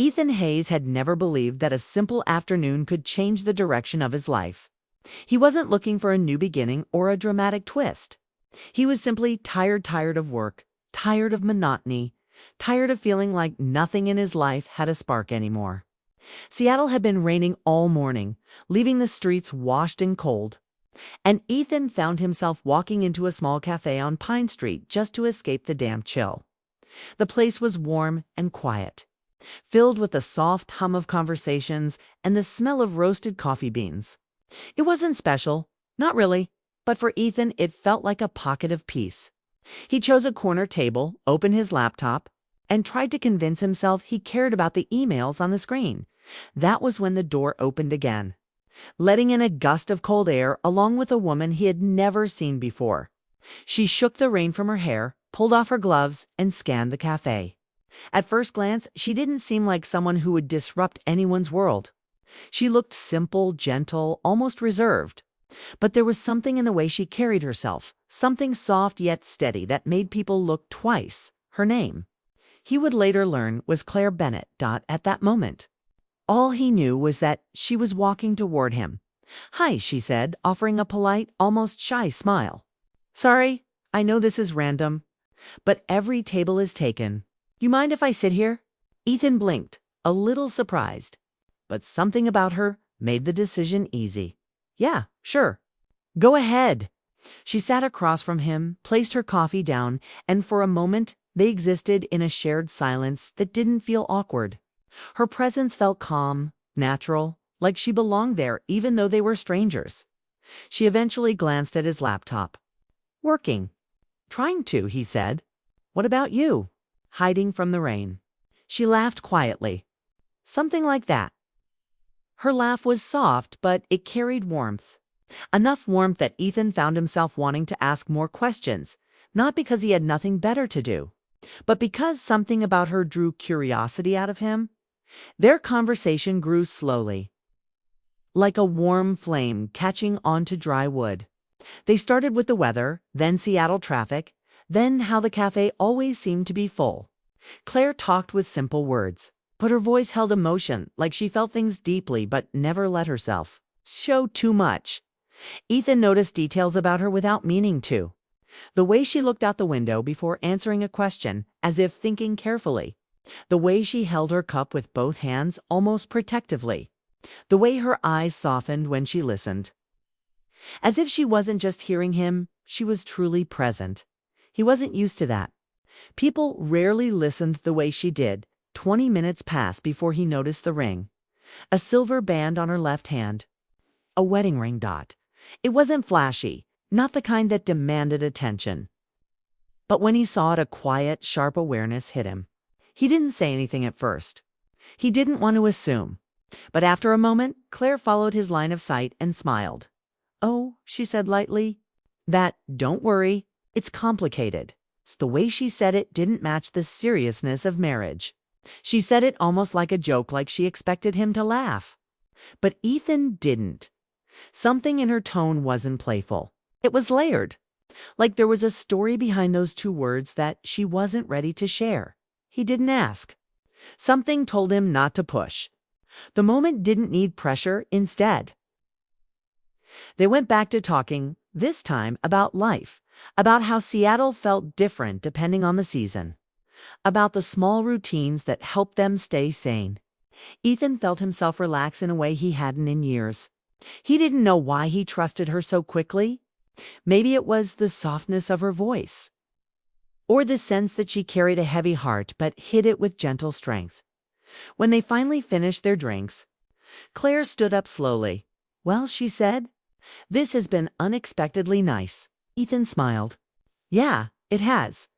Ethan Hayes had never believed that a simple afternoon could change the direction of his life. He wasn't looking for a new beginning or a dramatic twist. He was simply tired of work, tired of monotony, tired of feeling like nothing in his life had a spark anymore. Seattle had been raining all morning, leaving the streets washed and cold. And Ethan found himself walking into a small cafe on Pine Street just to escape the damp chill. The place was warm and quiet, filled with the soft hum of conversations and the smell of roasted coffee beans. It wasn't special, not really, but for Ethan it felt like a pocket of peace. He chose a corner table, opened his laptop, and tried to convince himself he cared about the emails on the screen. That was when the door opened again, letting in a gust of cold air along with a woman he had never seen before. She shook the rain from her hair, pulled off her gloves, and scanned the cafe. At first glance, she didn't seem like someone who would disrupt anyone's world. She looked simple, gentle, almost reserved. But there was something in the way she carried herself, something soft yet steady that made people look twice. Her name, he would later learn, was Claire Bennett. At that moment, all he knew was that she was walking toward him. "Hi," she said, offering a polite, almost shy smile. "Sorry, I know this is random, but every table is taken. You mind if I sit here?" Ethan blinked, a little surprised, but something about her made the decision easy. "Yeah, sure. Go ahead." She sat across from him, placed her coffee down, and for a moment they existed in a shared silence that didn't feel awkward. Her presence felt calm, natural, like she belonged there even though they were strangers. She eventually glanced at his laptop. "Working." "Trying to," he said. "What about you?" "Hiding from the rain." She laughed quietly. "Something like that." Her laugh was soft, but it carried warmth. Enough warmth that Ethan found himself wanting to ask more questions, not because he had nothing better to do, but because something about her drew curiosity out of him. Their conversation grew slowly, like a warm flame catching onto dry wood. They started with the weather, then Seattle traffic, then how the cafe always seemed to be full. Claire talked with simple words, but her voice held emotion, like she felt things deeply but never let herself show too much. Ethan noticed details about her without meaning to. The way she looked out the window before answering a question, as if thinking carefully. The way she held her cup with both hands almost protectively. The way her eyes softened when she listened. As if she wasn't just hearing him, she was truly present. He wasn't used to that. People rarely listened the way she did. 20 minutes passed before he noticed the ring. A silver band on her left hand. A wedding ring. It wasn't flashy, not the kind that demanded attention. But when he saw it, a quiet, sharp awareness hit him. He didn't say anything at first. He didn't want to assume. But after a moment, Claire followed his line of sight and smiled. "Oh," she said lightly. Don't worry, it's complicated." The way she said it didn't match the seriousness of marriage. She said it almost like a joke, like she expected him to laugh. But Ethan didn't. Something in her tone wasn't playful. It was layered. Like there was a story behind those two words that she wasn't ready to share. He didn't ask. Something told him not to push. The moment didn't need pressure, instead. They went back to talking, this time about life, about how Seattle felt different depending on the season, about the small routines that helped them stay sane. Ethan felt himself relax in a way he hadn't in years. He didn't know why he trusted her so quickly. Maybe it was the softness of her voice, or the sense that she carried a heavy heart but hid it with gentle strength. When they finally finished their drinks, Claire stood up slowly. "Well," she said, "this has been unexpectedly nice." Ethan smiled. "Yeah, it has."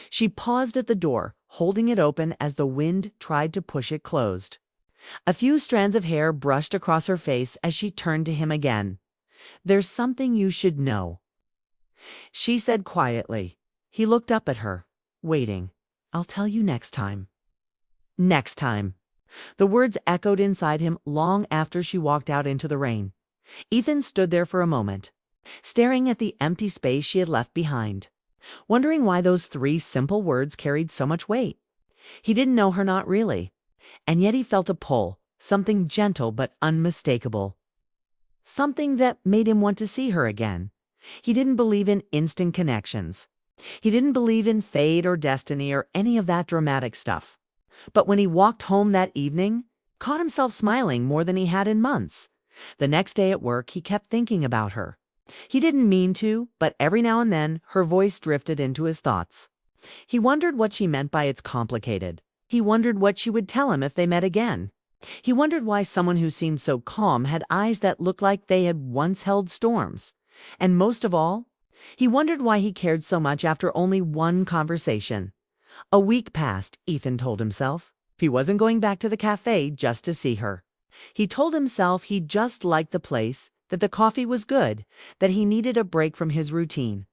She paused at the door, holding it open as the wind tried to push it closed. A few strands of hair brushed across her face as she turned to him again. "There's something you should know," she said quietly. He looked up at her, waiting. "I'll tell you next time." Next time. The words echoed inside him long after she walked out into the rain. Ethan stood there for a moment, staring at the empty space she had left behind, wondering why those 3 simple words carried so much weight. He didn't know her, not really. And yet he felt a pull, something gentle but unmistakable. Something that made him want to see her again. He didn't believe in instant connections. He didn't believe in fate or destiny or any of that dramatic stuff. But when he walked home that evening, caught himself smiling more than he had in months. The next day at work, he kept thinking about her. He didn't mean to, but every now and then, her voice drifted into his thoughts. He wondered what she meant by "it's complicated." He wondered what she would tell him if they met again. He wondered why someone who seemed so calm had eyes that looked like they had once held storms. And most of all, he wondered why he cared so much after only one conversation. A week passed, Ethan told himself. He wasn't going back to the cafe just to see her. He told himself he just liked the place, that the coffee was good, that he needed a break from his routine.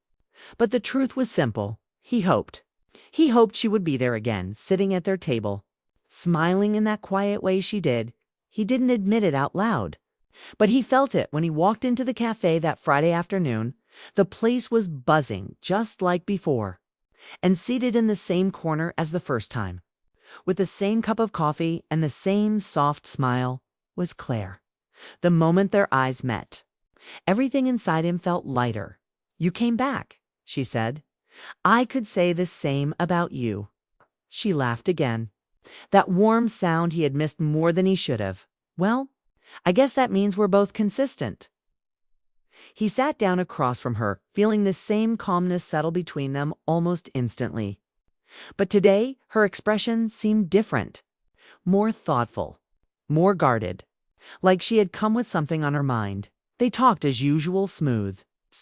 But the truth was simple. He hoped. He hoped she would be there again, sitting at their table, smiling in that quiet way she did. He didn't admit it out loud. But he felt it when he walked into the cafe that Friday afternoon. The place was buzzing, just like before. And seated in the same corner as the first time, with the same cup of coffee and the same soft smile, was Claire. The moment their eyes met, everything inside him felt lighter. "You came back," she said. "I could say the same about you." She laughed again. That warm sound he had missed more than he should have. "Well, I guess that means we're both consistent." He sat down across from her, feeling the same calmness settle between them almost instantly. But today, her expression seemed different. More thoughtful. More guarded. Like she had come with something on her mind. They talked as usual, smooth.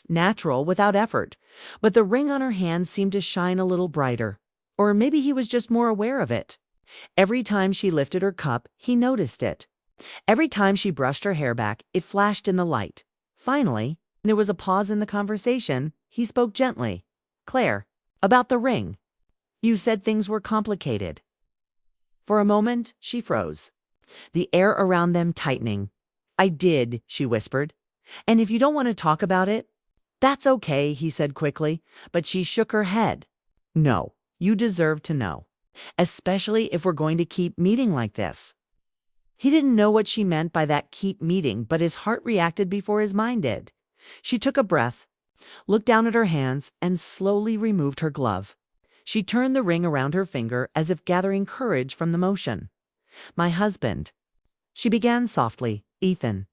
Natural, without effort. But the ring on her hand seemed to shine a little brighter. Or maybe he was just more aware of it. Every time she lifted her cup, he noticed it. Every time she brushed her hair back, it flashed in the light. Finally, there was a pause in the conversation. He spoke gently. "Claire, about the ring. You said things were complicated." For a moment, she froze, the air around them tightening. "I did," she whispered. "And if you don't want to talk about it, that's okay," he said quickly. But she shook her head. "No, you deserve to know. Especially if we're going to keep meeting like this." He didn't know what she meant by that "keep meeting," but his heart reacted before his mind did. She took a breath, looked down at her hands, and slowly removed her glove. She turned the ring around her finger as if gathering courage from the motion. "My husband," she began softly. "Ethan,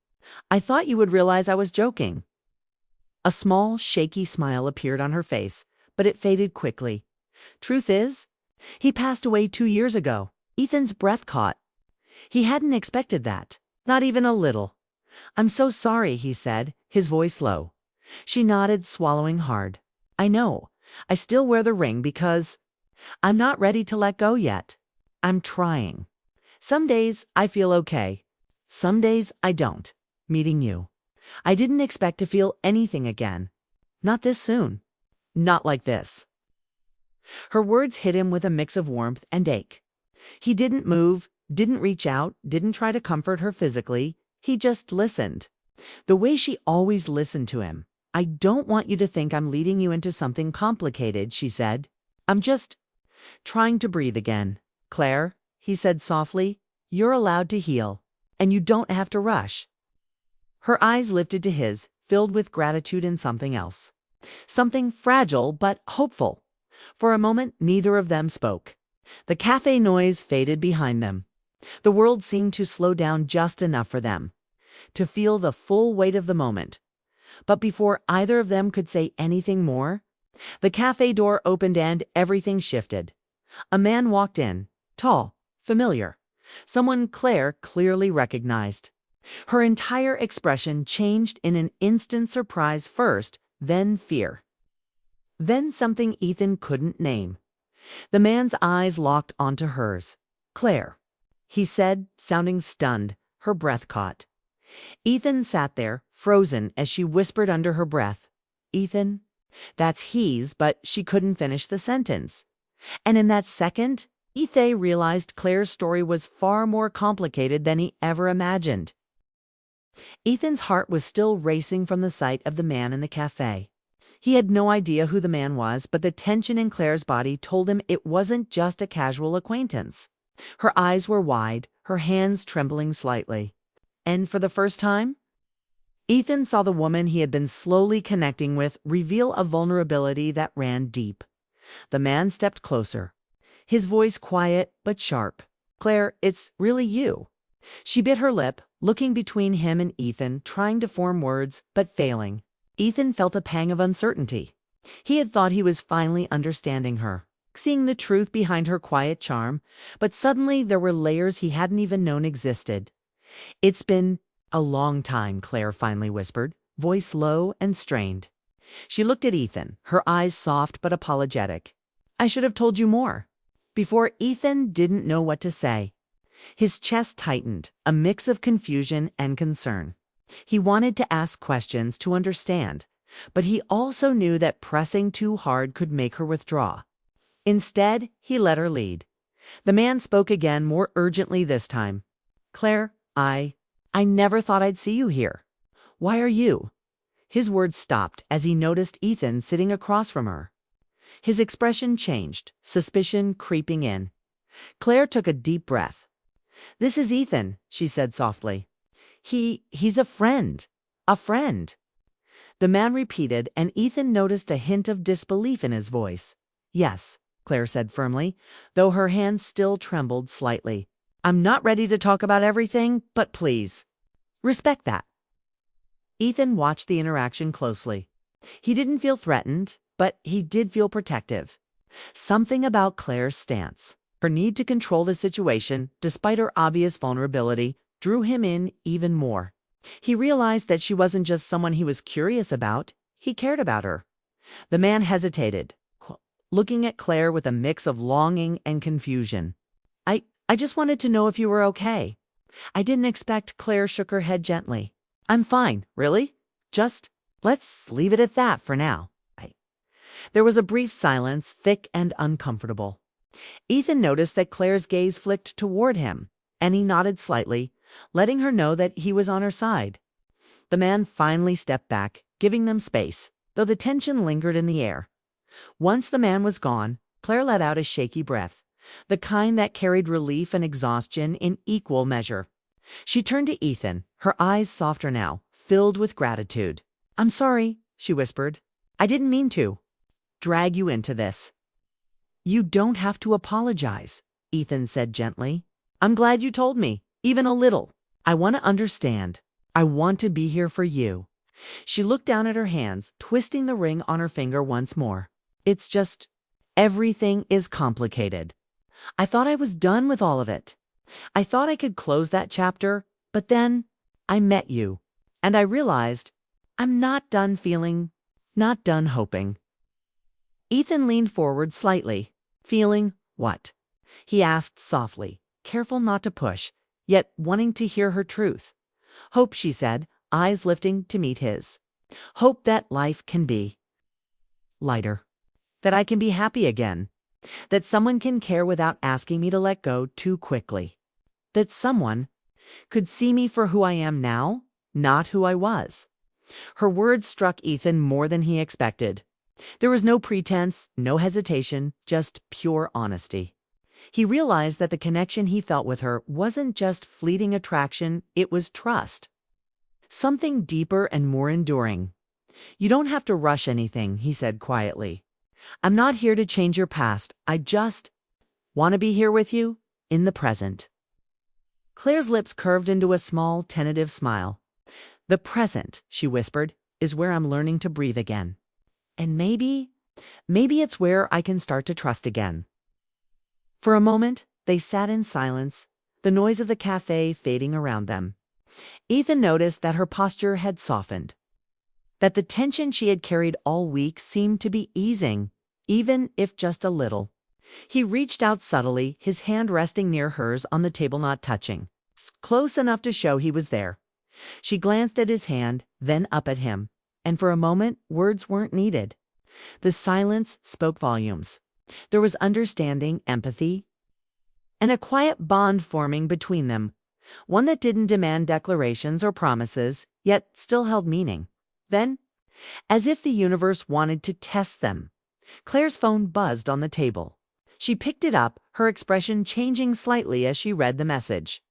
I thought you would realize I was joking." A small, shaky smile appeared on her face, but it faded quickly. "Truth is, he passed away 2 years ago." Ethan's breath caught. He hadn't expected that, not even a little. "I'm so sorry," he said, his voice low. She nodded, swallowing hard. "I know. I still wear the ring because I'm not ready to let go yet. I'm trying. Some days I feel okay. Some days I don't. Meeting you. I didn't expect to feel anything again. Not this soon. Not like this." Her words hit him with a mix of warmth and ache. He didn't move, didn't reach out, didn't try to comfort her physically. He just listened. The way she always listened to him. "I don't want you to think I'm leading you into something complicated," she said. "I'm just trying to breathe again." "Claire," he said softly, "you're allowed to heal, and you don't have to rush." Her eyes lifted to his, filled with gratitude and something else. Something fragile but hopeful. For a moment, neither of them spoke. The cafe noise faded behind them. The world seemed to slow down just enough for them to feel the full weight of the moment. But before either of them could say anything more, the cafe door opened and everything shifted. A man walked in, tall, familiar, someone Claire clearly recognized. Her entire expression changed in an instant, surprise first, then fear. Then something Ethan couldn't name. The man's eyes locked onto hers. "Claire," he said, sounding stunned, her breath caught. Ethan sat there, frozen, as she whispered under her breath, "Ethan, that's he's," but she couldn't finish the sentence. And in that second, Ethan realized Claire's story was far more complicated than he ever imagined. Ethan's heart was still racing from the sight of the man in the cafe. He had no idea who the man was, but the tension in Claire's body told him it wasn't just a casual acquaintance. Her eyes were wide, her hands trembling slightly. And for the first time, Ethan saw the woman he had been slowly connecting with reveal a vulnerability that ran deep. The man stepped closer, his voice quiet but sharp. "Claire, it's really you." She bit her lip, looking between him and Ethan, trying to form words, but failing. Ethan felt a pang of uncertainty. He had thought he was finally understanding her, seeing the truth behind her quiet charm, but suddenly there were layers he hadn't even known existed. "It's been a long time," Claire finally whispered, voice low and strained. She looked at Ethan, her eyes soft but apologetic. "I should have told you more." Before Ethan didn't know what to say. His chest tightened, a mix of confusion and concern. He wanted to ask questions to understand, but he also knew that pressing too hard could make her withdraw. Instead, he let her lead. The man spoke again, more urgently this time. "Claire, I never thought I'd see you here. Why are you?" His words stopped as he noticed Ethan sitting across from her. His expression changed, suspicion creeping in. Claire took a deep breath. "This is Ethan," she said softly. He's a friend. A friend." The man repeated, and Ethan noticed a hint of disbelief in his voice. "Yes," Claire said firmly, though her hands still trembled slightly. "I'm not ready to talk about everything, but please, respect that." Ethan watched the interaction closely. He didn't feel threatened, but he did feel protective. Something about Claire's stance, her need to control the situation, despite her obvious vulnerability, drew him in even more. He realized that she wasn't just someone he was curious about, he cared about her. The man hesitated, looking at Claire with a mix of longing and confusion. I just wanted to know if you were okay." "I didn't expect." Claire shook her head gently. "I'm fine, really. Just let's leave it at that for now." There was a brief silence, thick and uncomfortable. Ethan noticed that Claire's gaze flicked toward him, and he nodded slightly, letting her know that he was on her side. The man finally stepped back, giving them space, though the tension lingered in the air. Once the man was gone, Claire let out a shaky breath, the kind that carried relief and exhaustion in equal measure. She turned to Ethan, her eyes softer now, filled with gratitude. "I'm sorry," she whispered. "I didn't mean to drag you into this." "You don't have to apologize," Ethan said gently. "I'm glad you told me, even a little. I want to understand. I want to be here for you." She looked down at her hands, twisting the ring on her finger once more. "It's just, everything is complicated. I thought I was done with all of it. I thought I could close that chapter, but then I met you, and I realized I'm not done feeling, not done hoping." Ethan leaned forward slightly. "Feeling what?" he asked softly, careful not to push, yet wanting to hear her truth. "Hope," she said, eyes lifting to meet his. "Hope that life can be lighter, that I can be happy again, that someone can care without asking me to let go too quickly, that someone could see me for who I am now, not who I was." Her words struck Ethan more than he expected. There was no pretense, no hesitation, just pure honesty. He realized that the connection he felt with her wasn't just fleeting attraction, it was trust. Something deeper and more enduring. "You don't have to rush anything," he said quietly. "I'm not here to change your past. I just want to be here with you, in the present." Claire's lips curved into a small, tentative smile. "The present," she whispered, "is where I'm learning to breathe again. And maybe it's where I can start to trust again." For a moment, they sat in silence, the noise of the cafe fading around them. Ethan noticed that her posture had softened, that the tension she had carried all week seemed to be easing, even if just a little. He reached out subtly, his hand resting near hers on the table, not touching, close enough to show he was there. She glanced at his hand, then up at him, and for a moment words weren't needed. The silence spoke volumes. There was understanding, empathy, and a quiet bond forming between them, one that didn't demand declarations or promises, yet still held meaning. Then, as if the universe wanted to test them, Claire's phone buzzed on the table. She picked it up, her expression changing slightly as she read the message.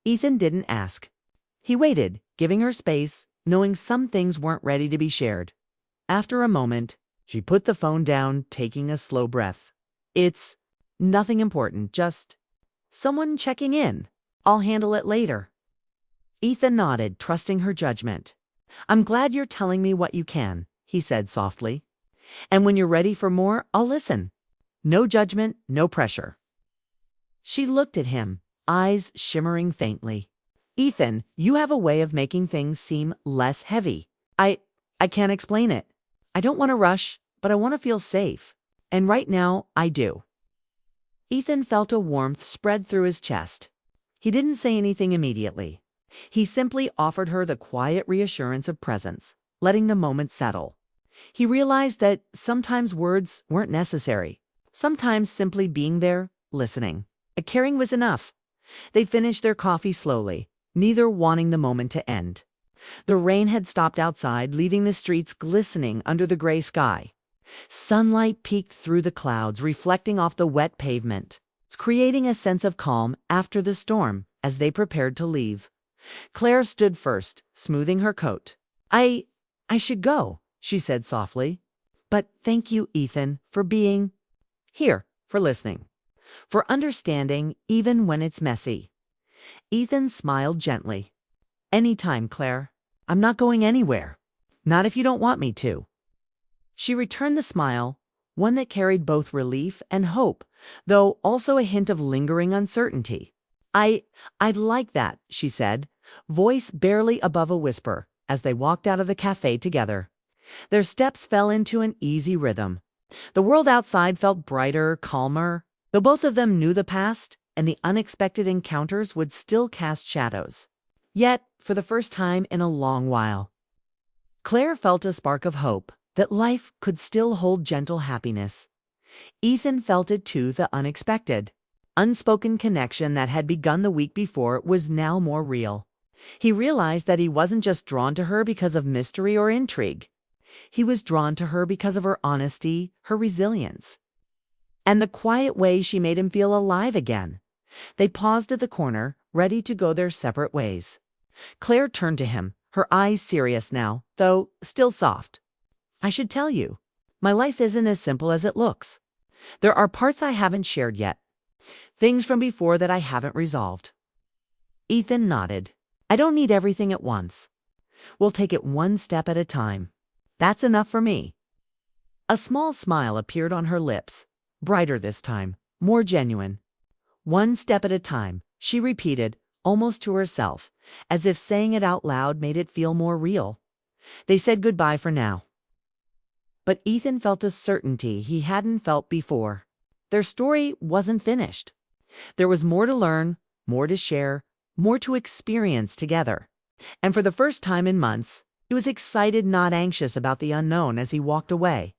Ethan didn't ask. He waited, giving her space, knowing some things weren't ready to be shared. After a moment, she put the phone down, taking a slow breath. It's nothing important, just someone checking in. I'll handle it later. Ethan nodded, trusting her judgment. I'm glad you're telling me what you can, he said softly. And when you're ready for more, I'll listen. No judgment, no pressure. She looked at him, eyes shimmering faintly. Ethan, you have a way of making things seem less heavy. I can't explain it. I don't want to rush, but I want to feel safe. And right now, I do. Ethan felt a warmth spread through his chest. He didn't say anything immediately. He simply offered her the quiet reassurance of presence, letting the moment settle. He realized that sometimes words weren't necessary. Sometimes simply being there, listening. A caring was enough. They finished their coffee slowly, neither wanting the moment to end. The rain had stopped outside, leaving the streets glistening under the gray sky. Sunlight peeked through the clouds, reflecting off the wet pavement, creating a sense of calm after the storm as they prepared to leave. Claire stood first, smoothing her coat. I should go, she said softly. But thank you, Ethan, for being here, for listening, for understanding even when it's messy. Ethan smiled gently. Anytime, Claire. I'm not going anywhere. Not if you don't want me to. She returned the smile, one that carried both relief and hope, though also a hint of lingering uncertainty. I'd like that, she said, voice barely above a whisper, as they walked out of the cafe together. Their steps fell into an easy rhythm. The world outside felt brighter, calmer, though both of them knew the past and the unexpected encounters would still cast shadows. Yet, for the first time in a long while, Claire felt a spark of hope that life could still hold gentle happiness. Ethan felt it too, the unexpected, unspoken connection that had begun the week before was now more real. He realized that he wasn't just drawn to her because of mystery or intrigue. He was drawn to her because of her honesty, her resilience, and the quiet way she made him feel alive again. They paused at the corner, ready to go their separate ways. Claire turned to him, her eyes serious now, though still soft. I should tell you, my life isn't as simple as it looks. There are parts I haven't shared yet, things from before that I haven't resolved. Ethan nodded. I don't need everything at once. We'll take it one step at a time. That's enough for me. A small smile appeared on her lips, brighter this time, more genuine. One step at a time, she repeated, almost to herself, as if saying it out loud made it feel more real. They said goodbye for now. But Ethan felt a certainty he hadn't felt before. Their story wasn't finished. There was more to learn, more to share, more to experience together. And for the first time in months, he was excited, not anxious about the unknown as he walked away.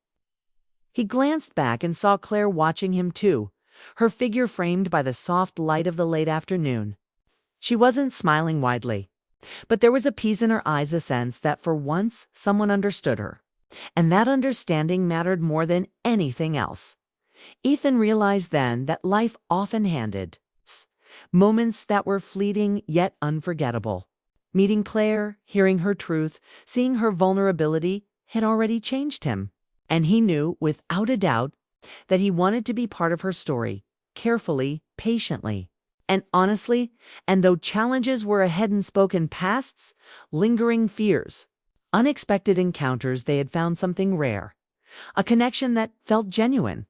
He glanced back and saw Claire watching him too, her figure framed by the soft light of the late afternoon. She wasn't smiling widely, but there was a peace in her eyes, a sense that for once someone understood her. And that understanding mattered more than anything else. Ethan realized then that life often handed moments that were fleeting yet unforgettable. Meeting Claire, hearing her truth, seeing her vulnerability had already changed him. And he knew, without a doubt, that he wanted to be part of her story, carefully, patiently, and honestly, and though challenges were ahead and spoken pasts, lingering fears, unexpected encounters, they had found something rare, a connection that felt genuine,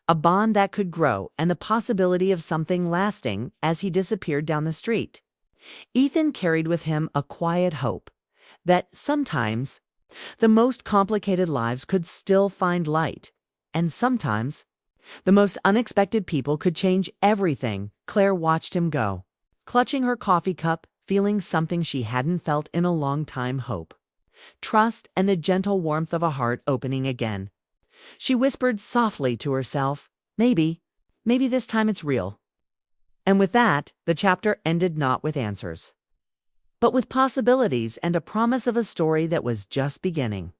a bond that could grow, and the possibility of something lasting as he disappeared down the street. Ethan carried with him a quiet hope that sometimes the most complicated lives could still find light, and sometimes the most unexpected people could change everything. Claire watched him go, clutching her coffee cup, feeling something she hadn't felt in a long time: hope, trust, and the gentle warmth of a heart opening again. She whispered softly to herself, maybe this time it's real. And with that, the chapter ended not with answers, but with possibilities and a promise of a story that was just beginning.